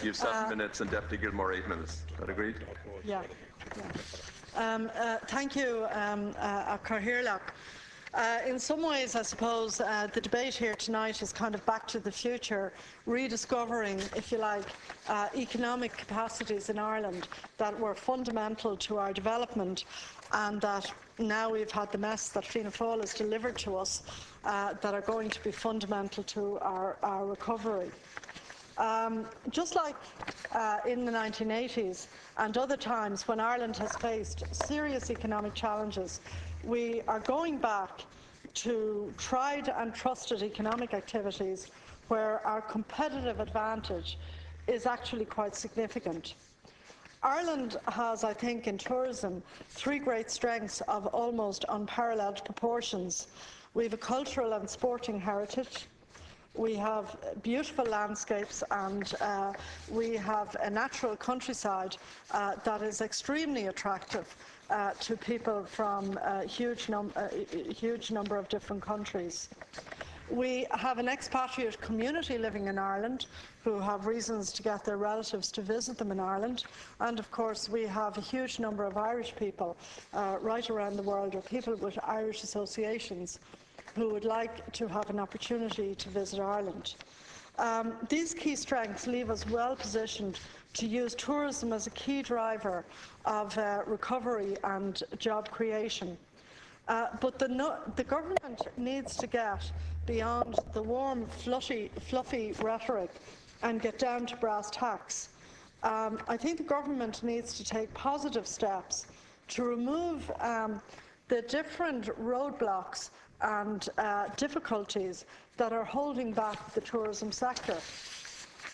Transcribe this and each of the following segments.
You have 7 minutes and Deputy Gilmore 8 minutes. Is that agreed? Yeah. Thank you, Cathaoirleach. In some ways, I suppose, the debate here tonight is kind of back to the future, rediscovering, if you like, economic capacities in Ireland that were fundamental to our development, and that now we've had the mess that Fianna Fáil has delivered to us that are going to be fundamental to our recovery. Just like in the 1980s and other times when Ireland has faced serious economic challenges, we are going back to tried and trusted economic activities where our competitive advantage is actually quite significant. Ireland has, I think, in tourism, 3 great strengths of almost unparalleled proportions. We have a cultural and sporting heritage. We have beautiful landscapes, and we have a natural countryside that is extremely attractive to people from a huge number of different countries. We have an expatriate community living in Ireland who have reasons to get their relatives to visit them in Ireland, and of course we have a huge number of Irish people right around the world, or people with Irish associations who would like to have an opportunity to visit Ireland. These key strengths leave us well positioned to use tourism as a key driver of recovery and job creation. But the government needs to get beyond the warm, fluffy rhetoric and get down to brass tacks. I think the government needs to take positive steps to remove the different roadblocks and difficulties that are holding back the tourism sector.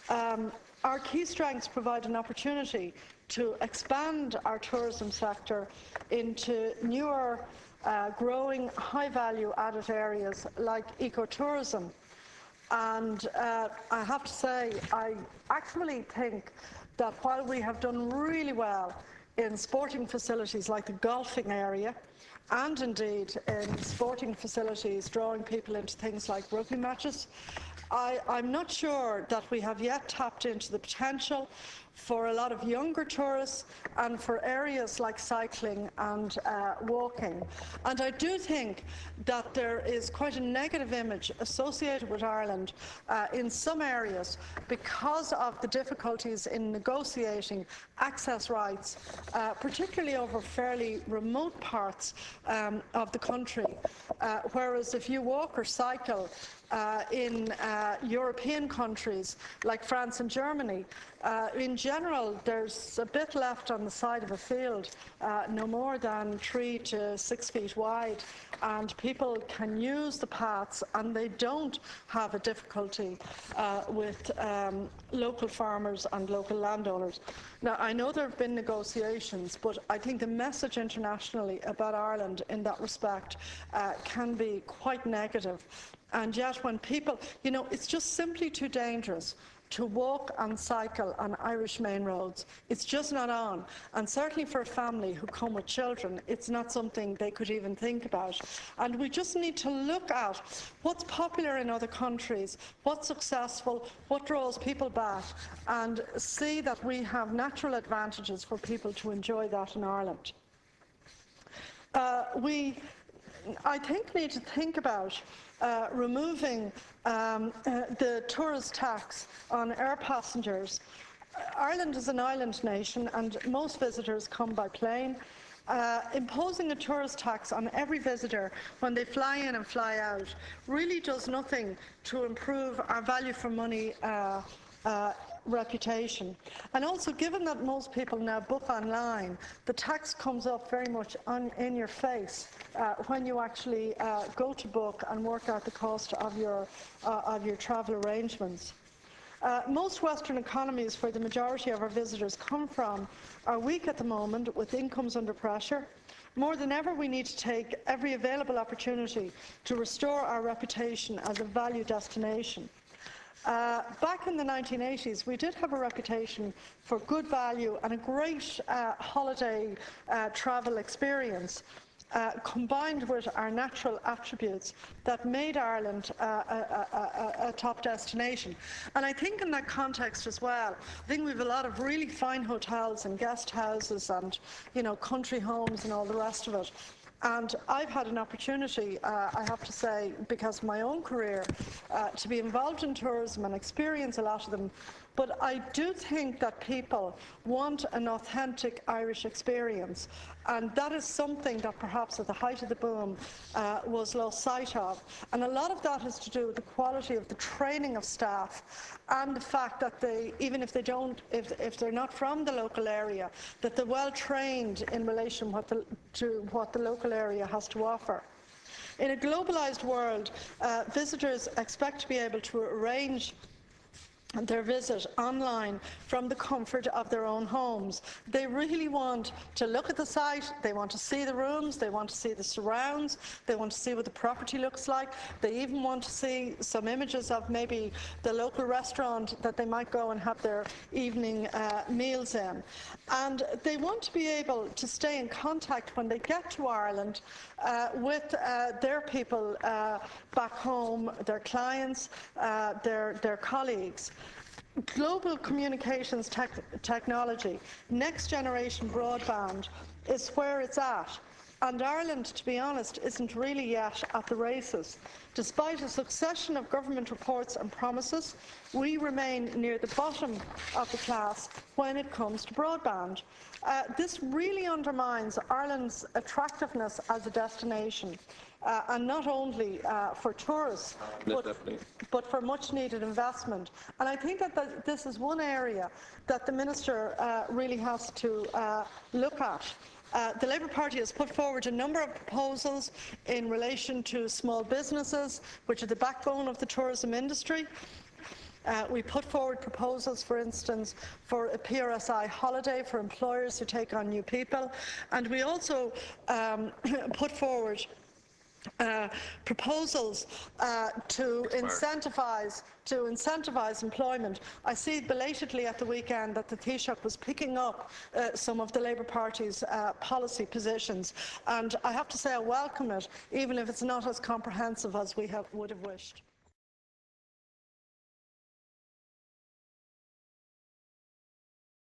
Our key strengths provide an opportunity to expand our tourism sector into newer, growing, high-value added areas like ecotourism. And I have to say, I actually think that while we have done really well in sporting facilities like the golfing area, and indeed in sporting facilities drawing people into things like rugby matches, I'm not sure that we have yet tapped into the potential for a lot of younger tourists and for areas like cycling and walking. And I do think that there is quite a negative image associated with Ireland in some areas because of the difficulties in negotiating access rights, particularly over fairly remote parts of the country. Whereas if you walk or cycle in European countries like France and Germany, in general there's a bit left on the side of a field, no more than 3 to 6 feet wide, and people can use the paths and they don't have a difficulty with local farmers and local landowners. Now, I know there have been negotiations, but I think the message internationally about Ireland in that respect can be quite negative. And yet when people, you know, it's just simply too dangerous to walk and cycle on Irish main roads. It's just not on. And certainly for a family who come with children, it's not something they could even think about. And we just need to look at what's popular in other countries, what's successful, what draws people back, and see that we have natural advantages for people to enjoy that in Ireland. I think, need to think about removing the tourist tax on air passengers. Ireland is an island nation and most visitors come by plane. Imposing a tourist tax on every visitor when they fly in and fly out really does nothing to improve our value for money reputation. And also, given that most people now book online, the tax comes up very much in your face when you actually go to book and work out the cost of your travel arrangements. Most Western economies where the majority of our visitors come from are weak at the moment, with incomes under pressure. More than ever, we need to take every available opportunity to restore our reputation as a value destination. Back in the 1980s, we did have a reputation for good value and a great holiday travel experience. combined with our natural attributes that made Ireland a top destination. And I think in that context as well, I think we have a lot of really fine hotels and guest houses and, country homes and all the rest of it. And I've had an opportunity, I have to say, because of my own career, to be involved in tourism and experience a lot of them. But I do think that people want an authentic Irish experience. And that is something that perhaps at the height of the boom was lost sight of. And a lot of that has to do with the quality of the training of staff and the fact that they, even if if they're not from the local area, that they're well trained in relation to what the local area has to offer. In a globalised world, visitors expect to be able to arrange their visit online from the comfort of their own homes. They really want to look at the site, they want to see the rooms, they want to see the surrounds, they want to see what the property looks like, they even want to see some images of maybe the local restaurant that they might go and have their evening meals in. And they want to be able to stay in contact when they get to Ireland with their people back home, their clients, their colleagues. Global communications technology, next generation broadband is where it's at. And Ireland, to be honest, isn't really yet at the races. Despite a succession of government reports and promises, we remain near the bottom of the class when it comes to broadband. This really undermines Ireland's attractiveness as a destination, and not only for tourists, but for much needed investment. And I think that this is one area that the Minister really has to look at. The Labour Party has put forward a number of proposals in relation to small businesses, which are the backbone of the tourism industry. We put forward proposals, for instance, for a PRSI holiday for employers who take on new people. And we also put forward proposals to incentivise employment. I see belatedly at the weekend that the Taoiseach was picking up some of the Labour Party's policy positions, and I have to say I welcome it, even if it's not as comprehensive as we would have wished.